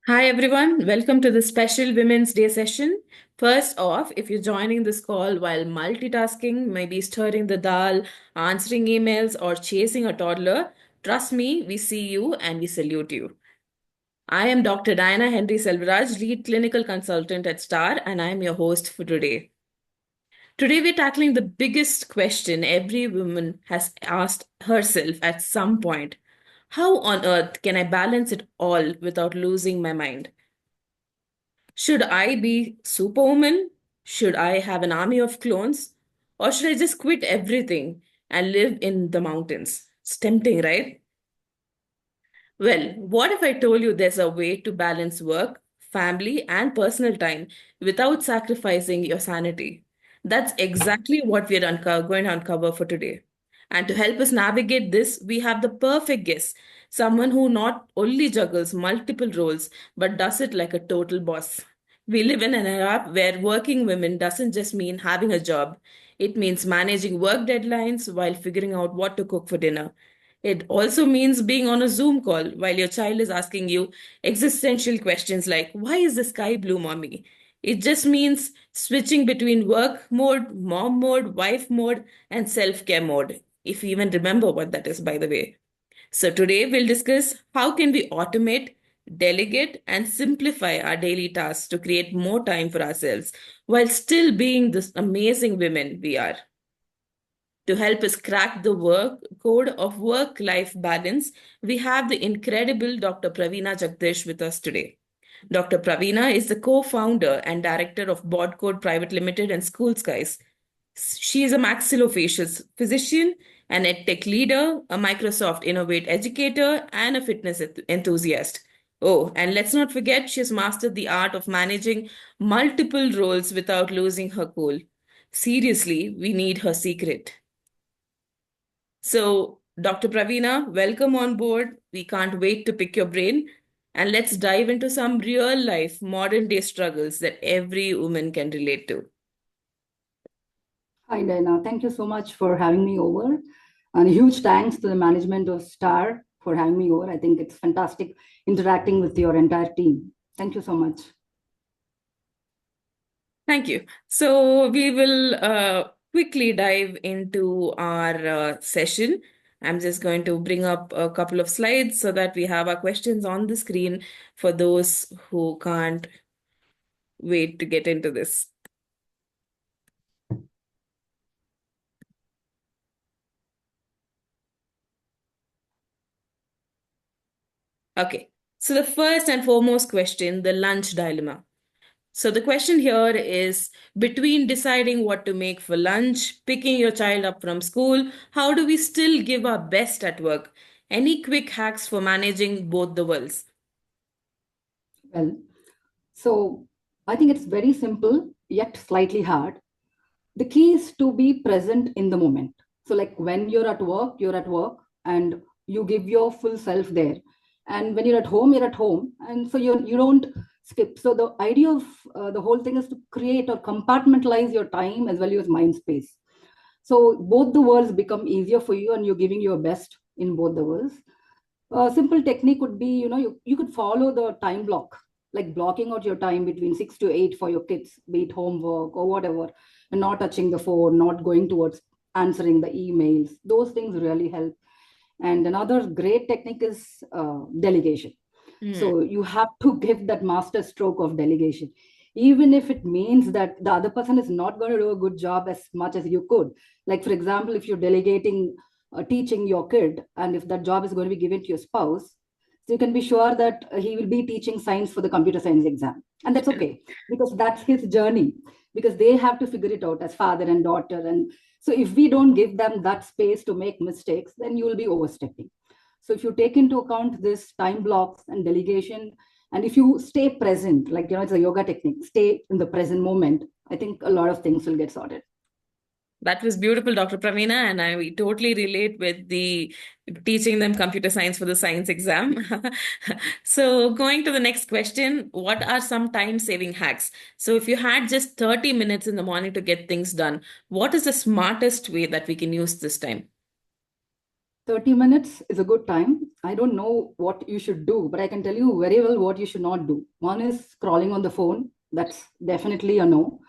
Hi everyone, welcome to the special Women's Day session. First off, if you're joining this call while multitasking, maybe stirring the dal, answering emails, or chasing a toddler, trust me, we see you and we salute you. I am Dr. Diana Henry Selvaraj, lead clinical consultant at STAR, and I am your host for today. Today, we're tackling the biggest question every woman has asked herself at some point. How on earth can I balance it all without losing my mind? Should I be superwoman? Should I have an army of clones? Or should I just quit everything and live in the mountains? It's tempting, right? Well, what if I told you there's a way to balance work, family, and personal time without sacrificing your sanity? That's exactly what we're going to uncover for today. And to help us navigate this, we have the perfect guest, someone who not only juggles multiple roles, but does it like a total boss. We live in an era where working women doesn't just mean having a job, it means managing work deadlines while figuring out what to cook for dinner. It also means being on a Zoom call while your child is asking you existential questions like, why is the sky blue, mommy? It just means switching between work mode, mom mode, wife mode, and self care mode, if you even remember what that is, by the way. So today we'll discuss how can we automate, delegate, and simplify our daily tasks to create more time for ourselves while still being this amazing women we are. To help us crack the work code of work life balance, we have the incredible Dr. Praveena Jagdish with us today. Dr. Praveena is the co founder and director of Board Code Private Limited and School Skies. She is a maxillofacial physician, an edtech leader, a Microsoft Innovate educator, and a fitness enthusiast. Oh, and let's not forget, she has mastered the art of managing multiple roles without losing her cool. Seriously, we need her secret. So, Dr. Praveena, welcome on board. We can't wait to pick your brain. And let's dive into some real life, modern day struggles that every woman can relate to. Hi, Dana. Thank you so much for having me over. And a huge thanks to the management of Star for having me over. I think it's fantastic interacting with your entire team. Thank you so much. Thank you. So, we will quickly dive into our session. I'm just going to bring up a couple of slides so that we have our questions on the screen for those who can't wait to get into this. Okay. So, the first and foremost question, the lunch dilemma. So the question here is between deciding what to make for lunch, picking your child up from school, how do we still give our best at work? Any quick hacks for managing both the worlds? Well, so I think it's very simple, yet slightly hard. The key is to be present in the moment. So, like when you're at work and you give your full self there. And when you're at home. And so you don't skip. So, the idea of the whole thing is to create or compartmentalize your time as well as mind space. So, both the worlds become easier for you and you're giving your best in both the worlds. A simple technique would be, you could follow the time block, like blocking out your time between 6 to 8 for your kids, be it homework or whatever, and not touching the phone, not going towards answering the emails. Those things really help. And another great technique is delegation. Hmm. So you have to give that master stroke of delegation, even if it means that the other person is not going to do a good job as much as you could. Like, for example, if you're delegating teaching your kid, and if that job is going to be given to your spouse, so you can be sure that he will be teaching science for the computer science exam. And that's okay, because that's his journey, because they have to figure it out as father and daughter. And so if we don't give them that space to make mistakes, then you will be overstepping. So if you take into account this time blocks and delegation, and if you stay present, like, it's a yoga technique, stay in the present moment, I think a lot of things will get sorted. That was beautiful, Dr. Praveena, and I totally relate with the teaching them computer science for the science exam. So, going to the next question, what are some time-saving hacks? So, if you had just 30 minutes in the morning to get things done, what is the smartest way that we can use this time? 30 minutes is a good time. I don't know what you should do, but I can tell you very well what you should not do. One is scrolling on the phone. That's definitely a no.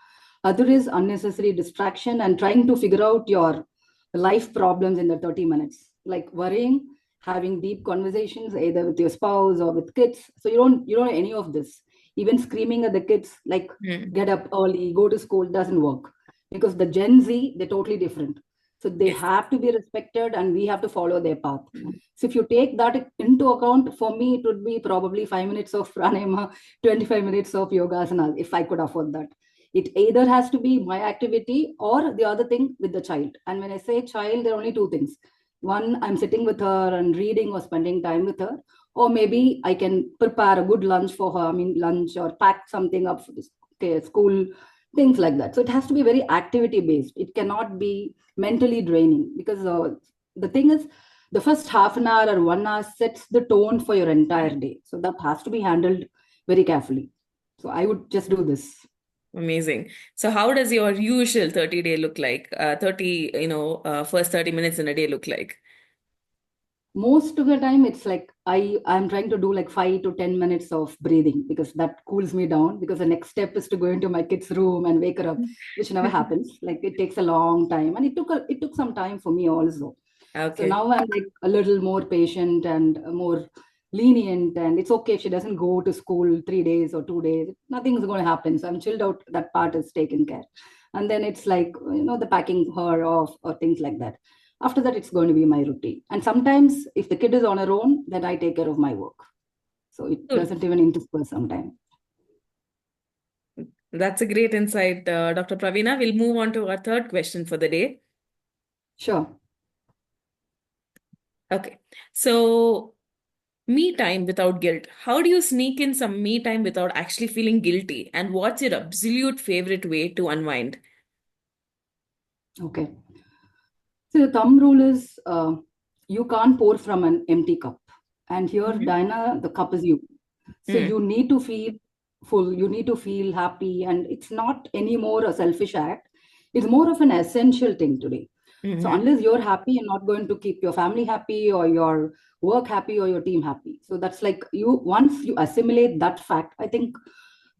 Other is unnecessary distraction and trying to figure out your life problems in the 30 minutes, like worrying, having deep conversations either with your spouse or with kids. So you don't any of this. Even screaming at the kids like Hmm. get up early, go to school doesn't work because the Gen Z, they're totally different. So they Yes. have to be respected and we have to follow their path. So if you take that into account, for me, it would be probably 5 minutes of pranayama, 25 minutes of yogasana, if I could afford that. It either has to be my activity or the other thing with the child. And when I say child, there are only two things. One, I'm sitting with her and reading or spending time with her. Or maybe I can prepare a good lunch for her, I mean, lunch or pack something up for this okay, school, things like that. So it has to be very activity based. It cannot be mentally draining because the thing is, the first half an hour or 1 hour sets the tone for your entire day. So that has to be handled very carefully. So I would just do this. Amazing. So how does your usual 30 day look like? 30, first 30 minutes in a day look like? Most of the time it's like I'm trying to do like 5 to 10 minutes of breathing because that cools me down, because the next step is to go into my kid's room and wake her up, which never happens. Like it takes a long time, and it took some time for me also. So Okay. now I'm like a little more patient and more lenient, and it's okay if she doesn't go to school 3 days or 2 days. Nothing's going to happen. So I'm chilled out. That part is taken care. And then it's like, the packing her off or things like that. After that, it's going to be my routine. And sometimes if the kid is on her own, then I take care of my work. So it Cool. doesn't even intersperse sometimes. That's a great insight, Dr. Praveena. We'll move on to our third question for the day. Sure. Okay. So, me time without guilt. How do you sneak in some me time without actually feeling guilty? And what's your absolute favorite way to unwind? Okay. So the thumb rule is you can't pour from an empty cup. And here, Mm-hmm. Diana, the cup is you. So Mm-hmm. you need to feel full, you need to feel happy. And it's not anymore a selfish act. It's more of an essential thing today. So Mm-hmm. unless you're happy, you're not going to keep your family happy or your work happy or your team happy. So that's like you, once you assimilate that fact, I think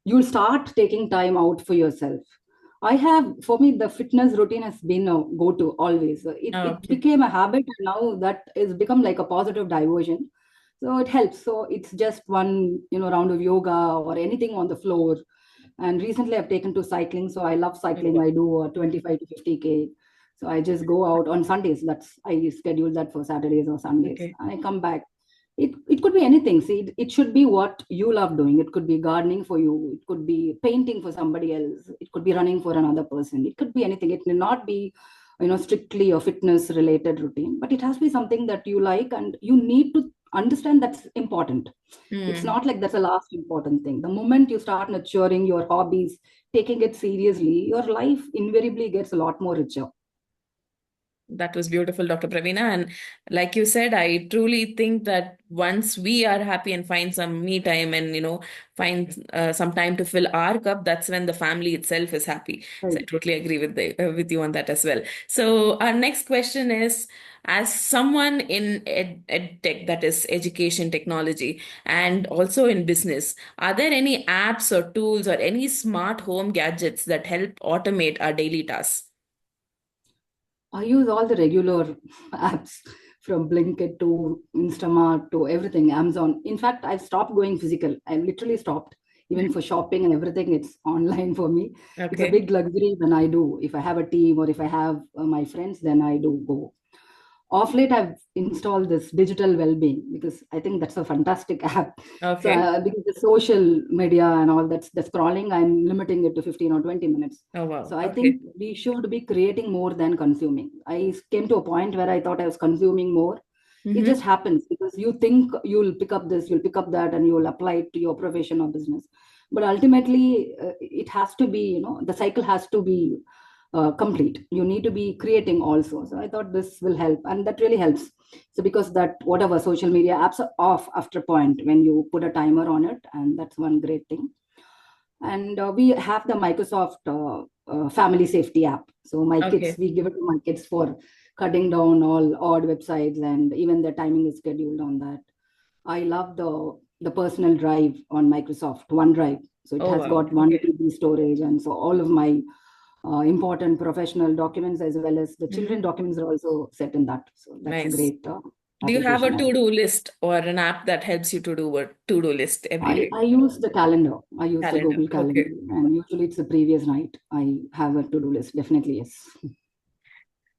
you'll start taking time out for yourself. For me, the fitness routine has been a go to always. It Okay. became a habit, and now that is become like a positive diversion. So it helps. So it's just one, round of yoga or anything on the floor. And recently I've taken to cycling. So I love cycling. I do 25 to 50K. So I just go out on Sundays. I schedule that for Saturdays or Sundays. Okay. And I come back. It could be anything. See, it should be what you love doing. It could be gardening for you. It could be painting for somebody else. It could be running for another person. It could be anything. It may not be, strictly a fitness related routine, but it has to be something that you like, and you need to understand that's important. It's Hmm. not like that's the last important thing. The moment you start nurturing your hobbies, taking it seriously, your life invariably gets a lot more richer. That was beautiful, Dr. Pravina. And like you said, I truly think that once we are happy and find some me time and, find some time to fill our cup, that's when the family itself is happy. So I Right. totally agree with you on that as well. So our next question is, as someone in ed tech, that is education technology, and also in business, are there any apps or tools or any smart home gadgets that help automate our daily tasks? I use all the regular apps from Blinkit to Instamart to everything, Amazon. In fact, I've stopped going physical. I've literally stopped. Even for shopping and everything, it's online for me. It's a Okay. big luxury when I do. If I have a team or if I have my friends, then I do go. Off late, I've installed this digital well-being because I think that's a fantastic app. So Okay. because the social media and all that's the scrolling, I'm limiting it to 15 or 20 minutes. Oh, wow. So I think Okay. we should be creating more than consuming. I came to a point where I thought I was consuming more. It Mm-hmm. just happens because you think you'll pick up this, you'll pick up that, and you'll apply it to your profession or business. But ultimately, it has to be, the cycle has to be complete. You need to be creating also. So I thought this will help, and that really helps. So because that whatever social media apps are off after a point when you put a timer on it, and that's one great thing. And we have the Microsoft family safety app. So my kids, Okay. we give it to my kids for cutting down all odd websites, and even the timing is scheduled on that. I love the personal drive on Microsoft OneDrive. So it Oh, has wow. got one Okay. TB storage, and so all of my important professional documents as well as the children Hmm. documents are also set in that. So that's a Nice. great Do you have a application I have. to-do list or an app that helps you to do a to-do list every day? I use the calendar. I use the Calendar. Google Okay. Calendar, and usually it's the previous night. I have a to-do list. Definitely, yes.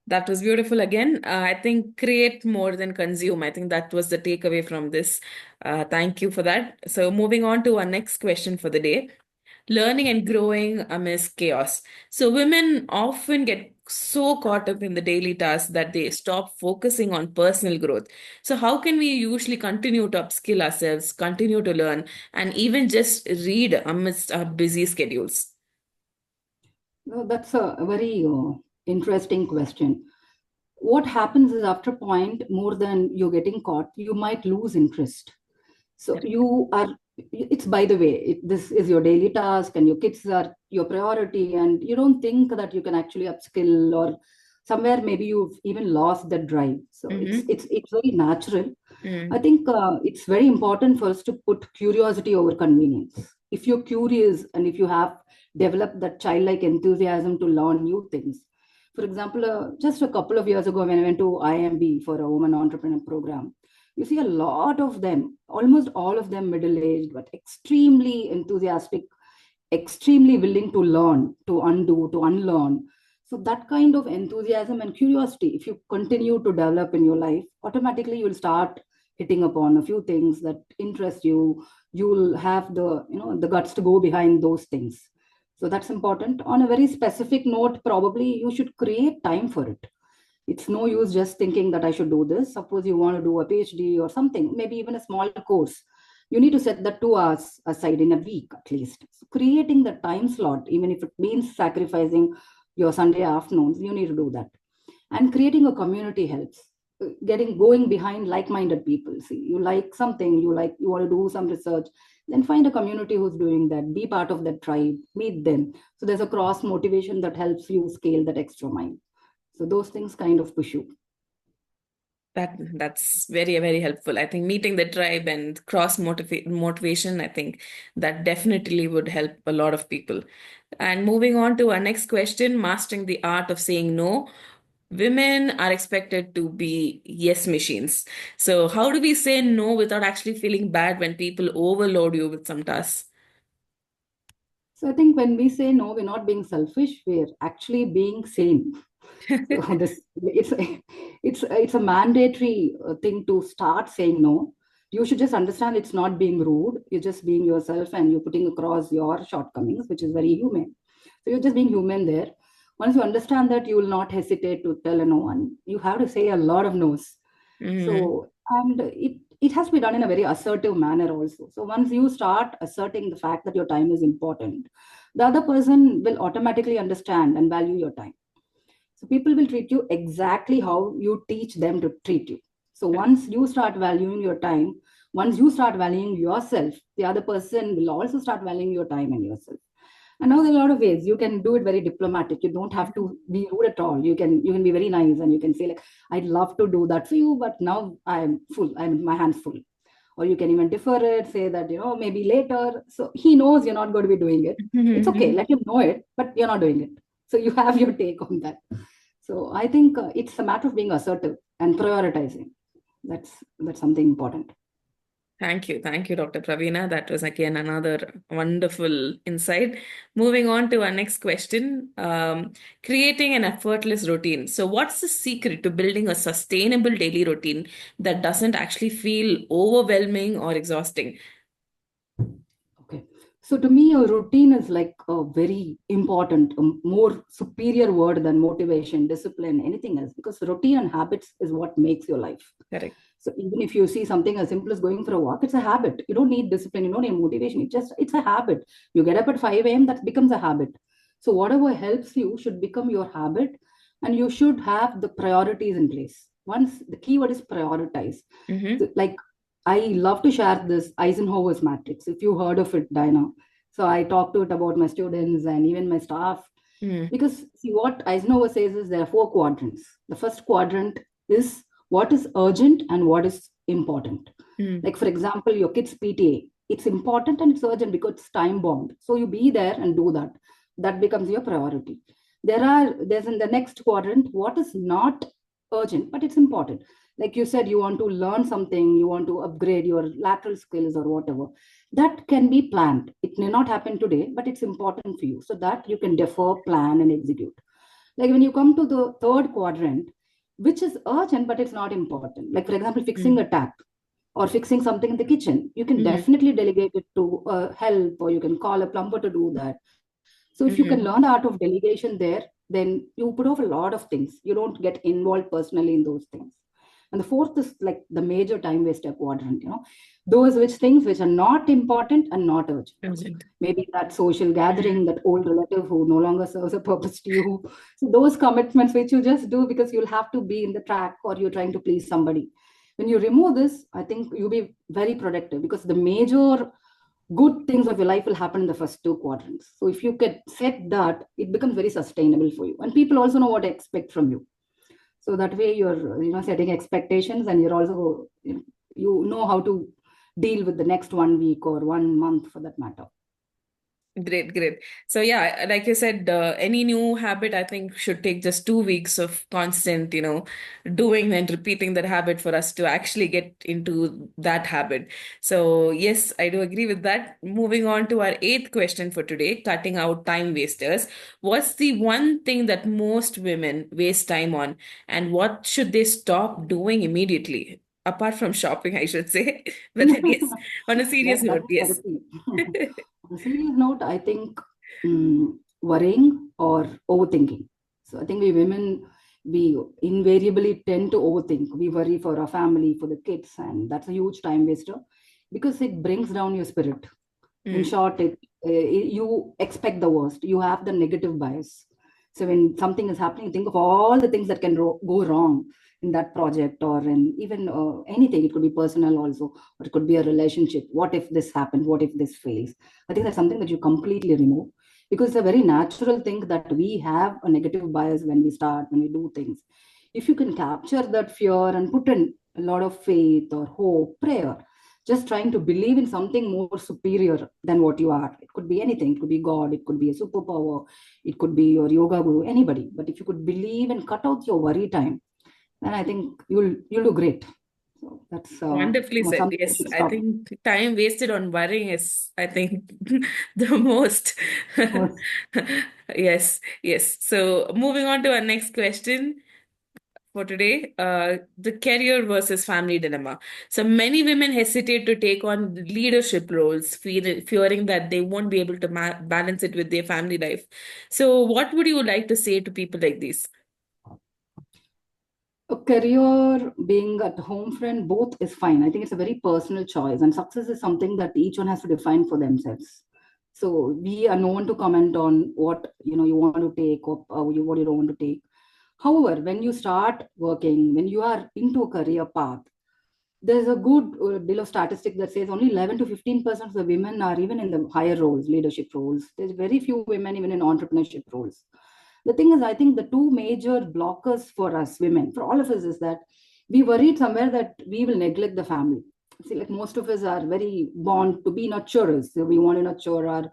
That was beautiful again. I think create more than consume. I think that was the takeaway from this. Thank you for that. So, moving on to our next question for the day, learning and growing amidst chaos. So, women often get so caught up in the daily tasks that they stop focusing on personal growth. So, how can we usually continue to upskill ourselves, continue to learn, and even just read amidst our busy schedules? No, that's a very interesting question. What happens is after a point, more than you're getting caught, you might lose interest. So Correct. you are, it's by the way, this is your daily task and your kids are your priority, and you don't think that you can actually upskill, or somewhere maybe you've even lost that drive. So Mm-hmm. it's very natural. I Mm. think it's very important for us to put curiosity over convenience. If you're curious and if you have developed that childlike enthusiasm to learn new things. For example, just a couple of years ago, when I went to IMB for a woman entrepreneur program, you see a lot of them, almost all of them middle aged, but extremely enthusiastic, extremely willing to learn, to undo, to unlearn. So, that kind of enthusiasm and curiosity, if you continue to develop in your life, automatically you'll start hitting upon a few things that interest you. You'll have the guts to go behind those things. So that's important. On a very specific note, probably you should create time for it. It's no use just thinking that I should do this. Suppose you want to do a PhD or something, maybe even a small course. You need to set that 2 hours aside in a week at least. So creating the time slot, even if it means sacrificing your Sunday afternoons, you need to do that. And creating a community helps. Getting going behind like-minded people. See, you like something, you want to do some research, then find a community who's doing that. Be part of that tribe, meet them. So there's a cross motivation that helps you scale that extra mile. So those things kind of push you. That's very, very helpful. I think meeting the tribe and motivation, I think that definitely would help a lot of people. And moving on to our next question, mastering the art of saying no. Women are expected to be yes machines. So how do we say no without actually feeling bad when people overload you with some tasks? So I think when we say no, we're not being selfish, we're actually being sane. So this it's a mandatory thing to start saying no. You should just understand it's not being rude. You're just being yourself and you're putting across your shortcomings, which is very human. So you're just being human there. Once you understand that, you will not hesitate to tell a no, and you have to say a lot of no's. Mm-hmm. So, and it has to be done in a very assertive manner also. So once you start asserting the fact that your time is important, the other person will automatically understand and value your time. So people will treat you exactly how you teach them to treat you. So once you start valuing your time, once you start valuing yourself, the other person will also start valuing your time and yourself. And now there are a lot of ways you can do it very diplomatic. You don't have to be rude at all. You can be very nice and you can say like, I'd love to do that for you, but now I'm full. I'm my hands full. Or you can even defer it, say that maybe later. So he knows you're not going to be doing it. It's okay. Let him know it, but you're not doing it. So you have your take on that. So I think it's a matter of being assertive and prioritizing. That's something important. Thank you. Thank you, Dr. Praveena. That was again another wonderful insight. Moving on to our next question, creating an effortless routine. So, what's the secret to building a sustainable daily routine that doesn't actually feel overwhelming or exhausting? Okay. So to me, a routine is like a very important, a more superior word than motivation, discipline, anything else, because routine and habits is what makes your life. Correct. So even if you see something as simple as going for a walk, it's a habit. You don't need discipline, you don't need motivation. It's a habit. You get up at 5 a.m., that becomes a habit. So whatever helps you should become your habit, and you should have the priorities in place. Once the keyword is prioritize. Mm-hmm. So, like I love to share this Eisenhower's matrix, if you heard of it, Diana. So I talk to it about my students and even my staff. Mm. Because see, what Eisenhower says is there are four quadrants. The first quadrant is what is urgent and what is important. Mm. Like, for example, your kid's PTA, it's important and it's urgent because it's time bound. So you be there and do that. That becomes your priority. There's in the next quadrant what is not urgent, but it's important. Like you said, you want to learn something, you want to upgrade your lateral skills or whatever. That can be planned. It may not happen today, but it's important for you. So that you can defer, plan, and execute. Like when you come to the third quadrant, which is urgent, but it's not important. Like, for example, fixing Mm. a tap or fixing something in the kitchen, you can Mm. definitely delegate it to help, or you can call a plumber to do that. So if you can Mm. learn the art of delegation there, then you put off a lot of things. You don't get involved personally in those things. And the fourth is like the major time waster quadrant, those which things which are not important and not urgent. Urgent. Maybe that social Mm. gathering, that old relative who no longer serves a purpose to you. So those commitments which you just do because you'll have to be in the track or you're trying to please somebody. When you remove this, I think you'll be very productive because the major good things of your life will happen in the first two quadrants. So if you can set that, it becomes very sustainable for you. And people also know what to expect from you. So that way you're, setting expectations, and you're also, you know how to deal with the next 1 week or 1 month for that matter. Great, great. So yeah, like you said, any new habit I think should take just 2 weeks of constant, doing and repeating that habit for us to actually get into that habit. So yes, I do agree with that. Moving on to our eighth question for today, cutting out time wasters. What's the one thing that most women waste time on, and what should they stop doing immediately? Apart from shopping, I should say. But then yes, on a serious That's note, yes. therapy. On a serious note, I think worrying or overthinking. So I think we women, we invariably tend to overthink. We worry for our family, for the kids, and that's a huge time waster because it brings down your spirit. In Mm. short, you expect the worst. You have the negative bias. So when something is happening, think of all the things that can go wrong in that project, or in even anything. It could be personal also, or it could be a relationship. What if this happens? What if this fails? I think that's something that you completely remove, because it's a very natural thing that we have a negative bias when we start, when we do things. If you can capture that fear and put in a lot of faith or hope, prayer, just trying to believe in something more superior than what you are. It could be anything. It could be God. It could be a superpower. It could be your yoga guru, anybody. But if you could believe and cut out your worry time, then I think you'll do great. So that's Wonderfully said. something you Yes, should I stop. think time wasted on worrying is, I think, the most. Yes. Yes, yes. So moving on to our next question for today, the career versus family dilemma. So many women hesitate to take on leadership roles, fearing that they won't be able to balance it with their family life. So what would you like to say to people like this? A career, being at home friend, both is fine. I think it's a very personal choice, and success is something that each one has to define for themselves. So we are no one to comment on what you want to take, or what you don't want to take. However, when you start working, when you are into a career path, there's a good deal of statistic that says only 11 to 15% of the women are even in the higher roles, leadership roles. There's very few women even in entrepreneurship roles. The thing is, I think the two major blockers for us women, for all of us, is that we worried somewhere that we will neglect the family. See, like most of us are very born to be nurturers. So we want to nurture our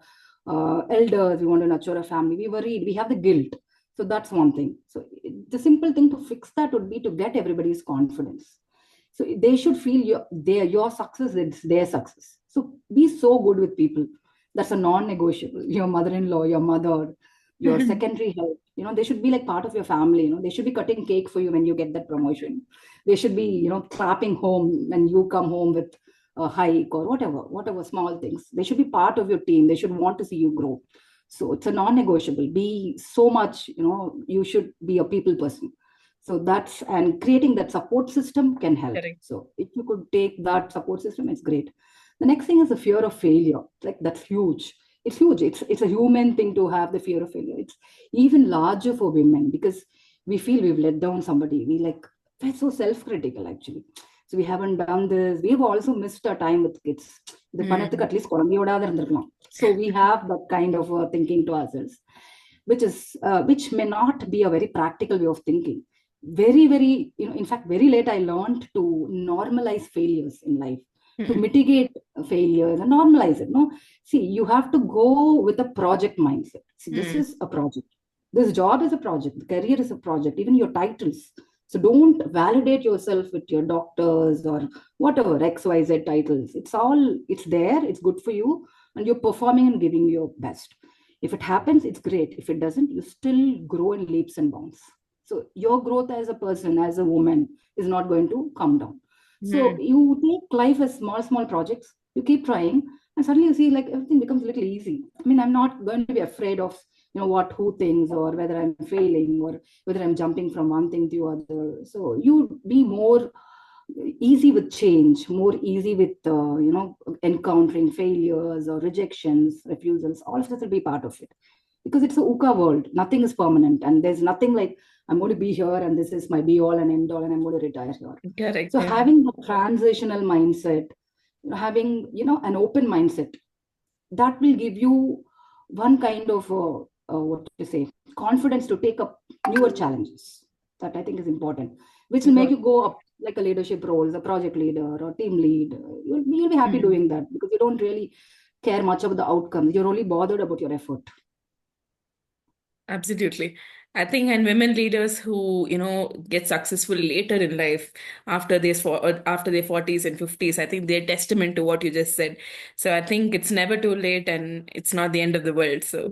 elders, we want to nurture a family. We worried, we have the guilt. So that's one thing. So the simple thing to fix that would be to get everybody's confidence. So they should feel your success, it's their success. So be so good with people. That's a non-negotiable. Your mother-in-law, your mother, your secondary help, they should be like part of your family. They should be cutting cake for you when you get that promotion. They should be, clapping home when you come home with a hike or whatever small things. They should be part of your team. They should want to see you grow. So it's a non-negotiable. Be so much, you should be a people person. So that's, and creating that support system can help. Correct. So if you could take that support system, it's great. The next thing is the fear of failure. Like that's huge. It's huge. It's a human thing to have the fear of failure. It's even larger for women because we feel we've let down somebody. We're so self-critical actually. So we haven't done this. We've also missed our time with kids. The Hmm. at least so we have that kind of thinking to ourselves. which may not be a very practical way of thinking. Very, in fact, very late I learned to normalize failures in life, to Mhm. mitigate failures and normalize it. No, see, you have to go with a project mindset. See, this Mhm. is a project. This job is a project. The career is a project. Even your titles. So don't validate yourself with your doctors or whatever XYZ titles. It's there. It's good for you, and you're performing and giving your best. If it happens, it's great. If it doesn't, you still grow in leaps and bounds. So your growth as a person, as a woman, is not going to come down. So Mhm. you take life as small projects. You keep trying, and suddenly you see like everything becomes a little easy. I mean, I'm not going to be afraid of what who thinks or whether I'm failing or whether I'm jumping from one thing to other. So you be more easy with change, more easy with encountering failures or rejections, refusals. All of this will be part of it because it's a UKA world. Nothing is permanent, and there's nothing like I'm going to be here and this is my be all and end all, and I'm going to retire here. Correct. So Yeah. having the transitional mindset, having an open mindset, that will give you one kind of what to say confidence to take up newer challenges. That I think is important, which will make Got. you go up like a leadership role, a project leader or team lead. You'll be happy Mhm. doing that because you don't really care much about the outcomes. You're only bothered about your effort. Absolutely. I think, and women leaders who, get successful later in life after their 40s and 50s, I think they're testament to what you just said. So I think it's never too late and it's not the end of the world. So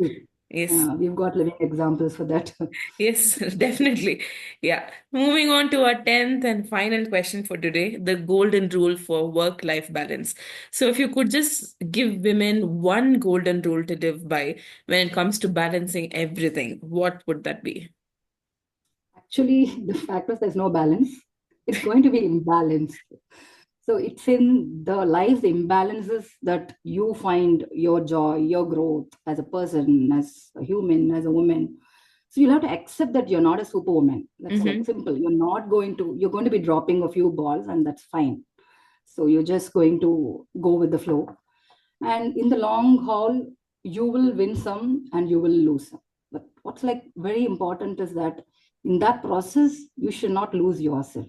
yes. We've got living examples for that. Yes, definitely. Yeah. Moving on to our 10th and final question for today, the golden rule for work-life balance. So if you could just give women one golden rule to live by when it comes to balancing everything, what would that be? Actually, the fact is there's no balance. It's going to be imbalanced. So it's in the life, the imbalances that you find your joy, your growth as a person, as a human, as a woman. So you'll have to accept that you're not a superwoman. That's like Mm-hmm. simple. You're going to be dropping a few balls, and that's fine. So you're just going to go with the flow. And in the long haul, you will win some and you will lose some. But what's like very important is that in that process, you should not lose yourself.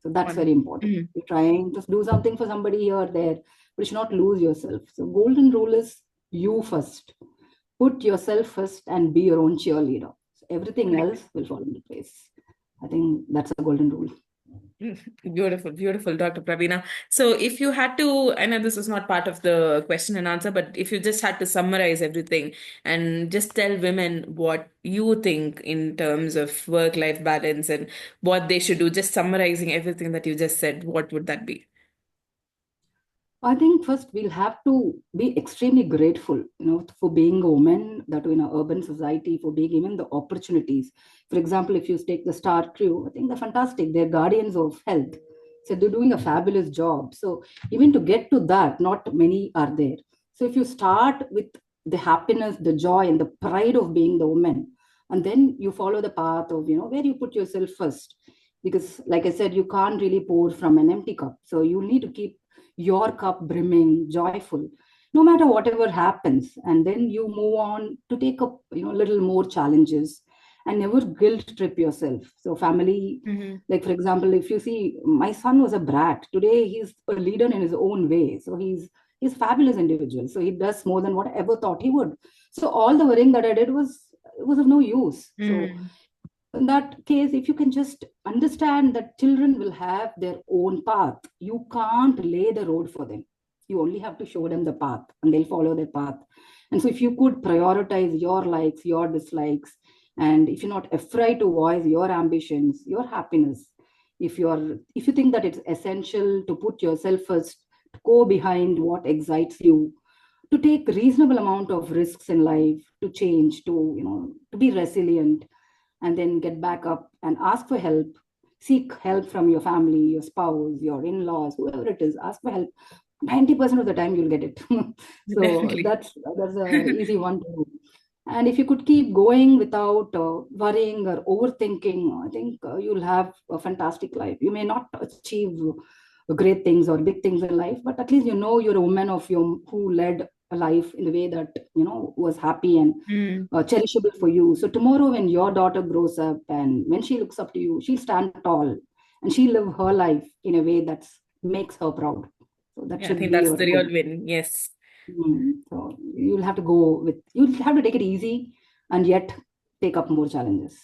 So that's very important. Mm-hmm. You're trying to do something for somebody here or there, but you should not lose yourself. So golden rule is you first. Put yourself first and be your own cheerleader. So everything else will fall into place. I think that's a golden rule. Beautiful, beautiful, Dr. Praveena. So, if you had to, I know this is not part of the question and answer, but if you just had to summarize everything and just tell women what you think in terms of work-life balance and what they should do, just summarizing everything that you just said, what would that be? I think first we'll have to be extremely grateful, for being a woman, that in an urban society, for being given the opportunities. For example, if you take the Star Crew, I think they're fantastic. They're guardians of health. So they're doing a fabulous job. So even to get to that, not many are there. So if you start with the happiness, the joy, and the pride of being the woman, and then you follow the path of, where you put yourself first. Because, like I said, you can't really pour from an empty cup. So you need to keep your cup brimming, joyful, no matter whatever happens. And then you move on to take up, little more challenges and never guilt trip yourself. So family, Mm-hmm. like for example, if you see, my son was a brat. Today he's a leader in his own way. So he's fabulous individual. So he does more than what I ever thought he would. So all the worrying that I did was of no use. So Mm-hmm. in that case, if you can just understand that children will have their own path, you can't lay the road for them. You only have to show them the path and they'll follow their path. And so if you could prioritize your likes, your dislikes, and if you're not afraid to voice your ambitions, your happiness, if you think that it's essential to put yourself first, to go behind what excites you, to take reasonable amount of risks in life, to change, to be resilient, and then get back up and ask for help. Seek help from your family, your spouse, your in-laws, whoever it is. Ask for help. 90% of the time you'll get it. So Definitely. that's a easy one to do. And if you could keep going without worrying or overthinking, I think you'll have a fantastic life. You may not achieve great things or big things in life, but at least you're a woman of your who led a life in the way that was happy and Mm. cherishable for you. So tomorrow, when your daughter grows up and when she looks up to you, she'll stand tall and she'll live her life in a way that makes her proud. So that Yeah, I should think be that's your the real goal. win. Yes. So you'll have to take it easy and yet take up more challenges.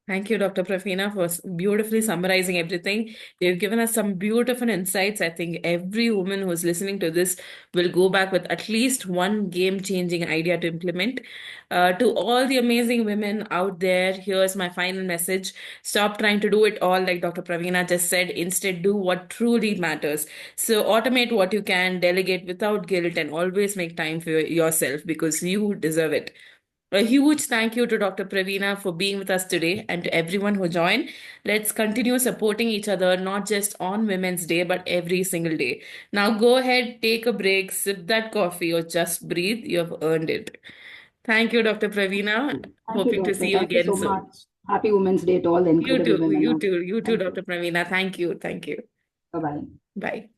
Thank you, Dr. Praveena, for beautifully summarizing everything. You've given us some beautiful insights. I think every woman who's listening to this will go back with at least one game-changing idea to implement. To all the amazing women out there, here's my final message. Stop trying to do it all like Dr. Praveena just said. Instead, do what truly matters. So automate what you can, delegate without guilt, and always make time for yourself because you deserve it. A huge thank you to Dr. Praveena for being with us today and to everyone who joined. Let's continue supporting each other, not just on Women's Day, but every single day. Now go ahead, take a break, sip that coffee, or just breathe. You have earned it. Thank you, Dr. Praveena. Thank you, Hoping to doctor. see you Thank you again so soon. much. Happy Women's Day to all the You incredible too, women you out too, there. you too, Thank you. Dr. Praveena. Thank you, thank you. Bye bye. Bye.